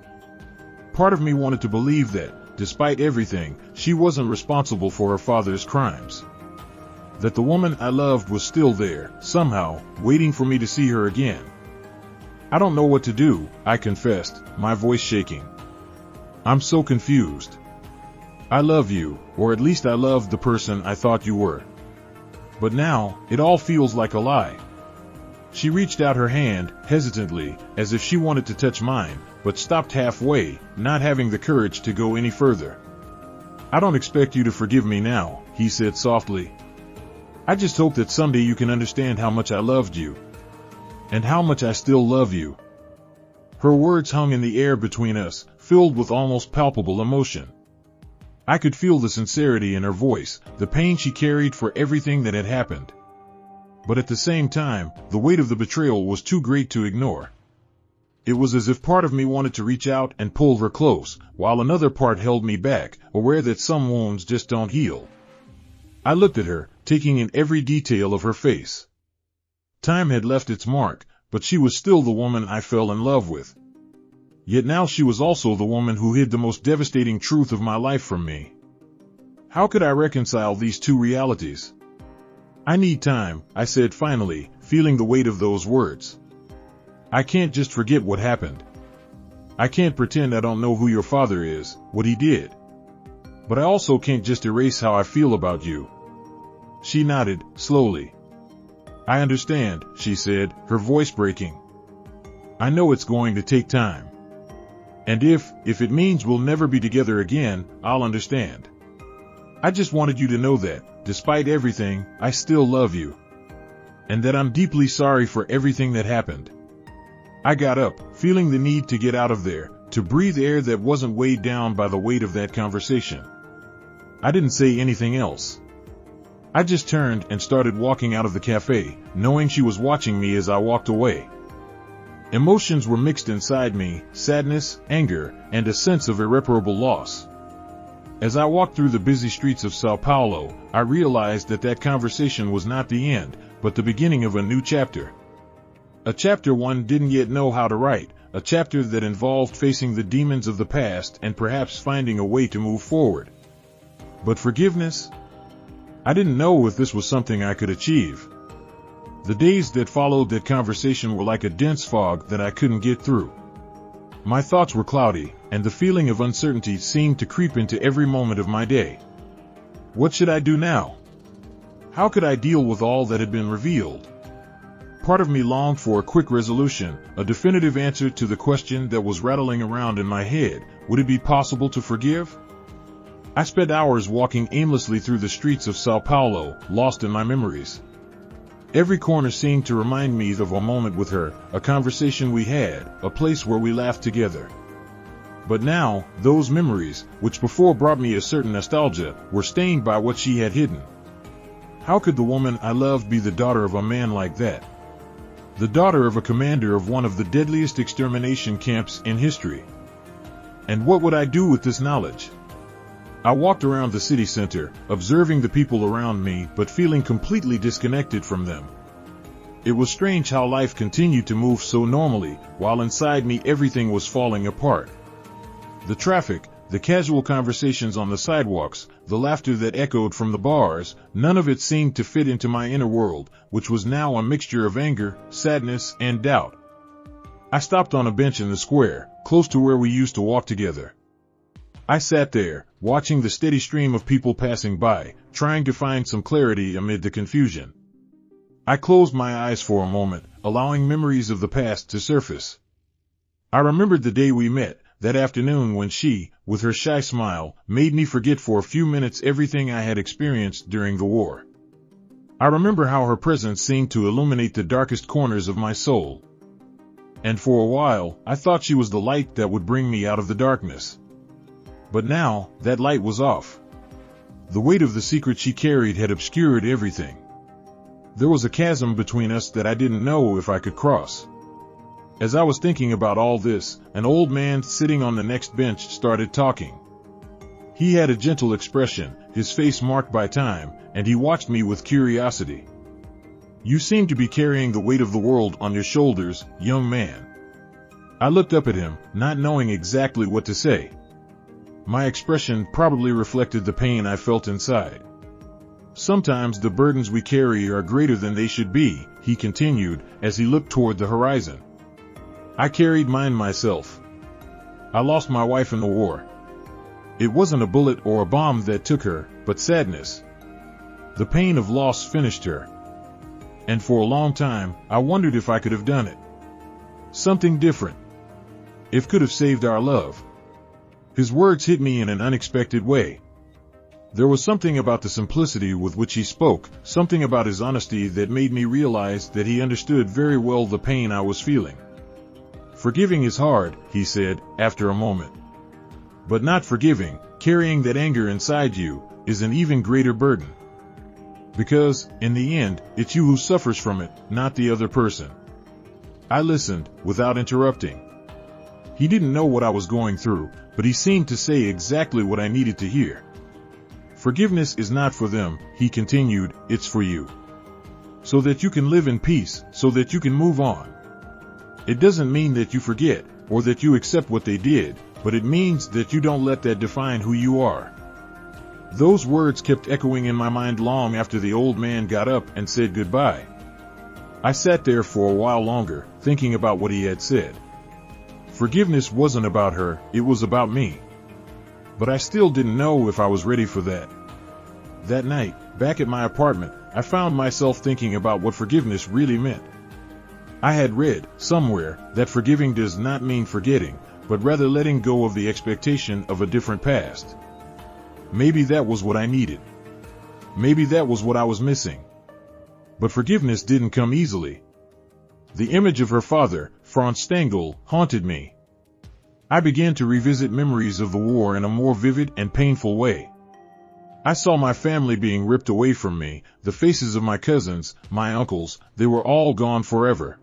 Part of me wanted to believe that, despite everything, she wasn't responsible for her father's crimes. That the woman I loved was still there, somehow, waiting for me to see her again. I don't know what to do, I confessed, my voice shaking. I'm so confused. I love you, or at least I loved the person I thought you were. But now, it all feels like a lie. She reached out her hand, hesitantly, as if she wanted to touch mine, but stopped halfway, not having the courage to go any further. I don't expect you to forgive me now, he said softly. I just hope that someday you can understand how much I loved you. And how much I still love you. Her words hung in the air between us, filled with almost palpable emotion. I could feel the sincerity in her voice, the pain she carried for everything that had happened. But at the same time, the weight of the betrayal was too great to ignore. It was as if part of me wanted to reach out and pull her close, while another part held me back, aware that some wounds just don't heal. I looked at her, taking in every detail of her face. Time had left its mark, but she was still the woman I fell in love with. Yet now she was also the woman who hid the most devastating truth of my life from me. How could I reconcile these two realities? I need time, I said finally, feeling the weight of those words. I can't just forget what happened. I can't pretend I don't know who your father is, what he did. But I also can't just erase how I feel about you. She nodded, slowly. I understand, she said, her voice breaking. I know it's going to take time. And if it means we'll never be together again, I'll understand. I just wanted you to know that, despite everything, I still love you. And that I'm deeply sorry for everything that happened. I got up, feeling the need to get out of there, to breathe air that wasn't weighed down by the weight of that conversation. I didn't say anything else. I just turned and started walking out of the cafe, knowing she was watching me as I walked away. Emotions were mixed inside me, sadness, anger, and a sense of irreparable loss. As I walked through the busy streets of Sao Paulo, I realized that conversation was not the end, but the beginning of a new chapter. A chapter one didn't yet know how to write, a chapter that involved facing the demons of the past and perhaps finding a way to move forward. But forgiveness? I didn't know if this was something I could achieve. The days that followed that conversation were like a dense fog that I couldn't get through. My thoughts were cloudy, and the feeling of uncertainty seemed to creep into every moment of my day. What should I do now? How could I deal with all that had been revealed? Part of me longed for a quick resolution, a definitive answer to the question that was rattling around in my head. Would it be possible to forgive? I spent hours walking aimlessly through the streets of Sao Paulo, lost in my memories. Every corner seemed to remind me of a moment with her, a conversation we had, a place where we laughed together. But now, those memories, which before brought me a certain nostalgia, were stained by what she had hidden. How could the woman I loved be the daughter of a man like that? The daughter of a commander of one of the deadliest extermination camps in history. And what would I do with this knowledge? I walked around the city center, observing the people around me but feeling completely disconnected from them. It was strange how life continued to move so normally, while inside me everything was falling apart. The traffic, the casual conversations on the sidewalks, the laughter that echoed from the bars, none of it seemed to fit into my inner world, which was now a mixture of anger, sadness, and doubt. I stopped on a bench in the square, close to where we used to walk together. I sat there, watching the steady stream of people passing by, trying to find some clarity amid the confusion. I closed my eyes for a moment, allowing memories of the past to surface. I remembered the day we met, that afternoon when she, with her shy smile, made me forget for a few minutes everything I had experienced during the war. I remember how her presence seemed to illuminate the darkest corners of my soul. And for a while, I thought she was the light that would bring me out of the darkness. But now, that light was off. The weight of the secret she carried had obscured everything. There was a chasm between us that I didn't know if I could cross. As I was thinking about all this, an old man sitting on the next bench started talking. He had a gentle expression, his face marked by time, and he watched me with curiosity. "You seem to be carrying the weight of the world on your shoulders, young man." I looked up at him, not knowing exactly what to say. My expression probably reflected the pain I felt inside. "Sometimes the burdens we carry are greater than they should be," he continued, as he looked toward the horizon. "I carried mine myself. I lost my wife in the war. It wasn't a bullet or a bomb that took her, but sadness. The pain of loss finished her. And for a long time, I wondered if I could have done it. Something different. If could have saved our love." His words hit me in an unexpected way. There was something about the simplicity with which he spoke, something about his honesty that made me realize that he understood very well the pain I was feeling. "Forgiving is hard," he said, after a moment. "But not forgiving, carrying that anger inside you, is an even greater burden. Because, in the end, it's you who suffers from it, not the other person." I listened, without interrupting. He didn't know what I was going through, but he seemed to say exactly what I needed to hear. "Forgiveness is not for them," he continued, "it's for you. So that you can live in peace, so that you can move on. It doesn't mean that you forget, or that you accept what they did, but it means that you don't let that define who you are." Those words kept echoing in my mind long after the old man got up and said goodbye. I sat there for a while longer, thinking about what he had said. Forgiveness wasn't about her, it was about me. But I still didn't know if I was ready for that. That night, back at my apartment, I found myself thinking about what forgiveness really meant. I had read, somewhere, that forgiving does not mean forgetting, but rather letting go of the expectation of a different past. Maybe that was what I needed. Maybe that was what I was missing. But forgiveness didn't come easily. The image of her father, Franz Stengel, haunted me. I began to revisit memories of the war in a more vivid and painful way. I saw my family being ripped away from me, the faces of my cousins, my uncles, they were all gone forever.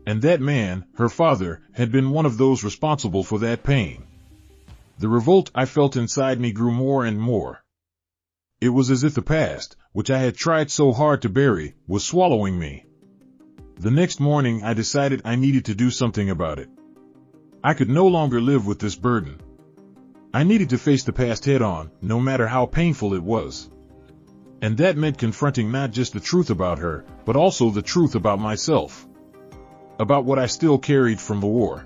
And that man, her father, had been one of those responsible for that pain. The revolt I felt inside me grew more and more. It was as if the past, which I had tried so hard to bury, was swallowing me. The next morning I decided I needed to do something about it. I could no longer live with this burden. I needed to face the past head on, no matter how painful it was. And that meant confronting not just the truth about her, but also the truth about myself. About what I still carried from the war.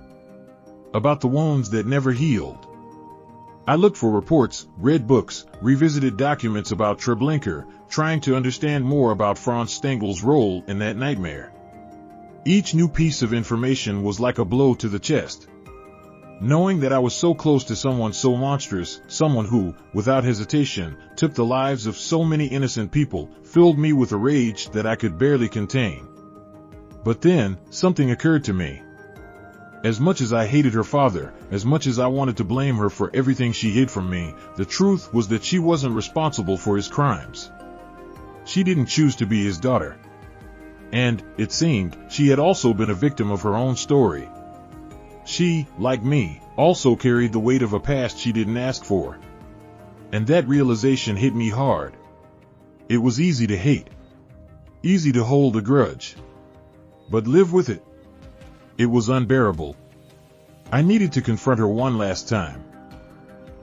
About the wounds that never healed. I looked for reports, read books, revisited documents about Treblinka, trying to understand more about Franz Stengel's role in that nightmare. Each new piece of information was like a blow to the chest. Knowing that I was so close to someone so monstrous, someone who, without hesitation, took the lives of so many innocent people, filled me with a rage that I could barely contain. But then, something occurred to me. As much as I hated her father, as much as I wanted to blame her for everything she hid from me, the truth was that she wasn't responsible for his crimes. She didn't choose to be his daughter. And, it seemed, she had also been a victim of her own story. She, like me, also carried the weight of a past she didn't ask for. And that realization hit me hard. It was easy to hate. Easy to hold a grudge. But live with it. It was unbearable. I needed to confront her one last time.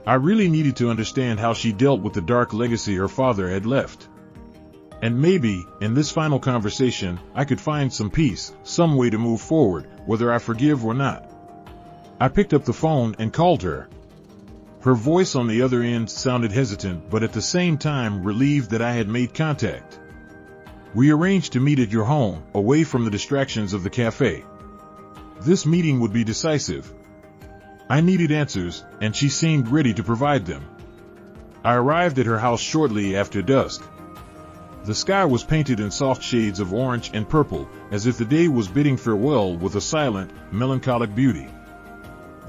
I really needed to understand how she dealt with the dark legacy her father had left. And maybe, in this final conversation, I could find some peace, some way to move forward, whether I forgive or not. I picked up the phone and called her. Her voice on the other end sounded hesitant, but at the same time relieved that I had made contact. We arranged to meet at your home, away from the distractions of the cafe. This meeting would be decisive. I needed answers, and she seemed ready to provide them. I arrived at her house shortly after dusk. The sky was painted in soft shades of orange and purple, as if the day was bidding farewell with a silent, melancholic beauty.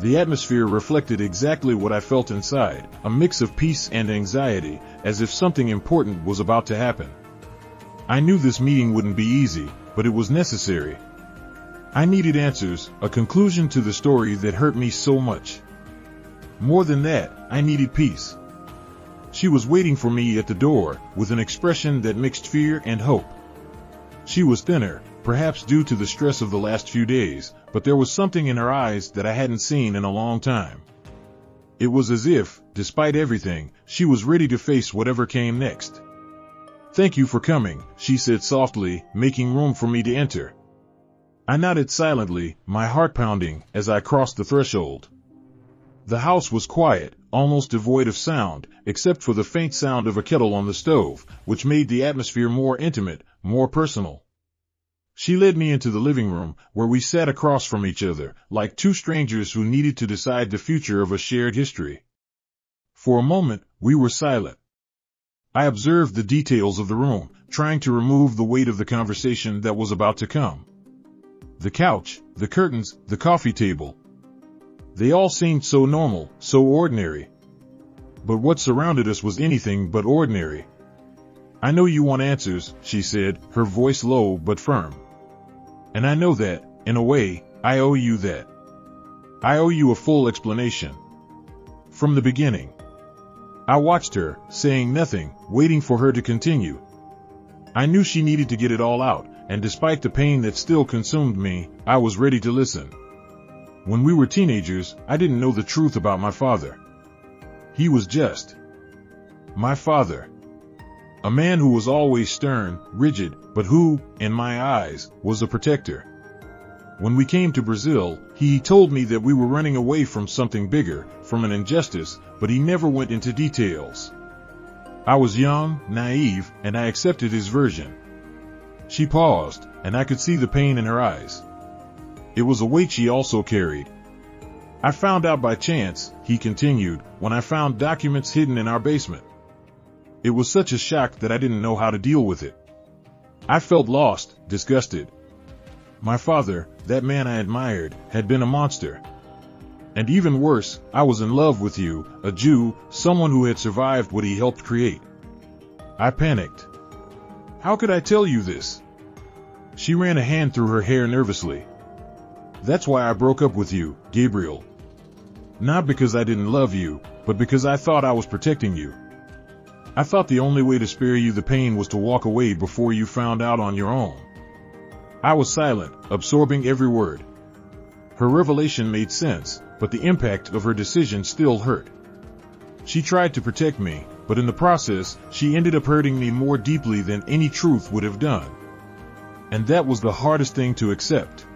The atmosphere reflected exactly what I felt inside, a mix of peace and anxiety, as if something important was about to happen. I knew this meeting wouldn't be easy, but it was necessary. I needed answers, a conclusion to the story that hurt me so much. More than that, I needed peace. She was waiting for me at the door, with an expression that mixed fear and hope. She was thinner, perhaps due to the stress of the last few days, but there was something in her eyes that I hadn't seen in a long time. It was as if, despite everything, she was ready to face whatever came next. "Thank you for coming," she said softly, making room for me to enter. I nodded silently, my heart pounding, as I crossed the threshold. The house was quiet, almost devoid of sound, except for the faint sound of a kettle on the stove, which made the atmosphere more intimate, more personal. She led me into the living room, where we sat across from each other, like two strangers who needed to decide the future of a shared history. For a moment, we were silent. I observed the details of the room, trying to remove the weight of the conversation that was about to come. The couch, the curtains, the coffee table. They all seemed so normal, so ordinary. But what surrounded us was anything but ordinary. "I know you want answers," she said, her voice low but firm. "And I know that, in a way, I owe you that. I owe you a full explanation. From the beginning." I watched her, saying nothing, waiting for her to continue. I knew she needed to get it all out, and despite the pain that still consumed me, I was ready to listen. When we were teenagers, I didn't know the truth about my father. He was just my father. A man who was always stern, rigid, but who, in my eyes, was a protector. When we came to Brazil, he told me that we were running away from something bigger, from an injustice, but he never went into details. I was young, naive, and I accepted his version. She paused, and I could see the pain in her eyes. It was a weight she also carried. "I found out by chance," he continued, "when I found documents hidden in our basement. It was such a shock that I didn't know how to deal with it. I felt lost, disgusted. My father, that man I admired, had been a monster. And even worse, I was in love with you, a Jew, someone who had survived what he helped create. I panicked. How could I tell you this?" She ran a hand through her hair nervously. "That's why I broke up with you, Gabriel. Not because I didn't love you, but because I thought I was protecting you. I thought the only way to spare you the pain was to walk away before you found out on your own." I was silent, absorbing every word. Her revelation made sense, but the impact of her decision still hurt. She tried to protect me, but in the process, she ended up hurting me more deeply than any truth would have done. And that was the hardest thing to accept.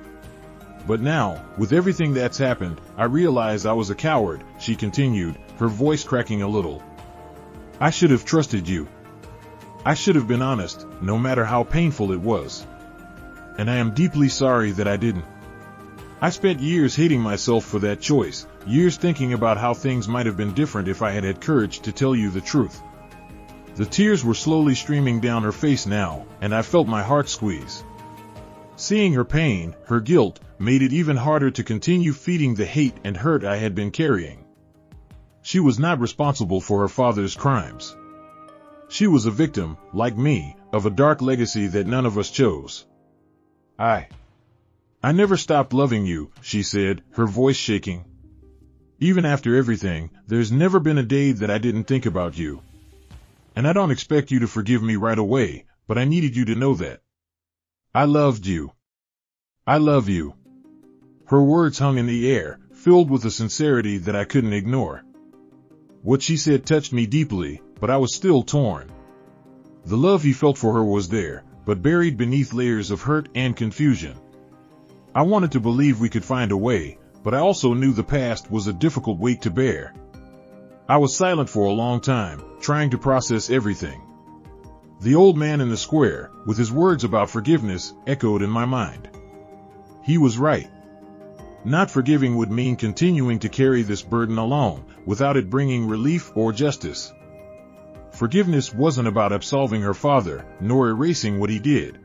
But now, with everything that's happened, I realize I was a coward," she continued, her voice cracking a little. "I should have trusted you. I should have been honest, no matter how painful it was. And I am deeply sorry that I didn't. I spent years hating myself for that choice, years thinking about how things might have been different if I had had courage to tell you the truth." The tears were slowly streaming down her face now, and I felt my heart squeeze. Seeing her pain, her guilt, made it even harder to continue feeding the hate and hurt I had been carrying. She was not responsible for her father's crimes. She was a victim, like me, of a dark legacy that none of us chose. I never stopped loving you," she said, her voice shaking. "Even after everything, there's never been a day that I didn't think about you. And I don't expect you to forgive me right away, but I needed you to know that. I loved you. I love you." Her words hung in the air, filled with a sincerity that I couldn't ignore. What she said touched me deeply, but I was still torn. The love he felt for her was there, but buried beneath layers of hurt and confusion. I wanted to believe we could find a way, but I also knew the past was a difficult weight to bear. I was silent for a long time, trying to process everything. The old man in the square, with his words about forgiveness, echoed in my mind. He was right. Not forgiving would mean continuing to carry this burden alone, without it bringing relief or justice. Forgiveness wasn't about absolving her father, nor erasing what he did.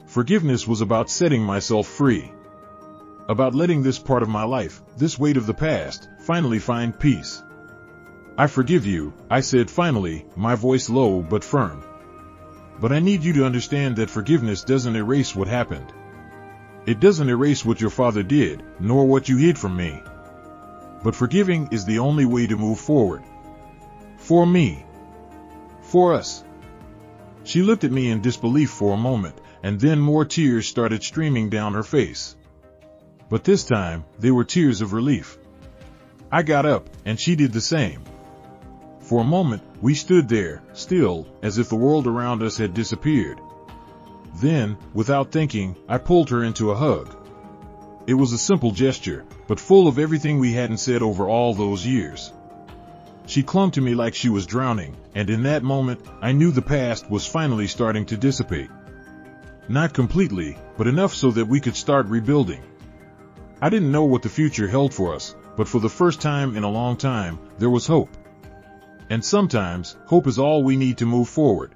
Forgiveness was about setting myself free. About letting this part of my life, this weight of the past, finally find peace. "I forgive you," I said finally, my voice low but firm. "But I need you to understand that forgiveness doesn't erase what happened. It doesn't erase what your father did, nor what you hid from me. But forgiving is the only way to move forward. For me. For us." She looked at me in disbelief for a moment, and then more tears started streaming down her face. But this time, they were tears of relief. I got up, and she did the same. For a moment, we stood there, still, as if the world around us had disappeared. Then, without thinking, I pulled her into a hug. It was a simple gesture, but full of everything we hadn't said over all those years. She clung to me like she was drowning, and in that moment, I knew the past was finally starting to dissipate. Not completely, but enough so that we could start rebuilding. I didn't know what the future held for us, but for the first time in a long time, there was hope. And sometimes, hope is all we need to move forward.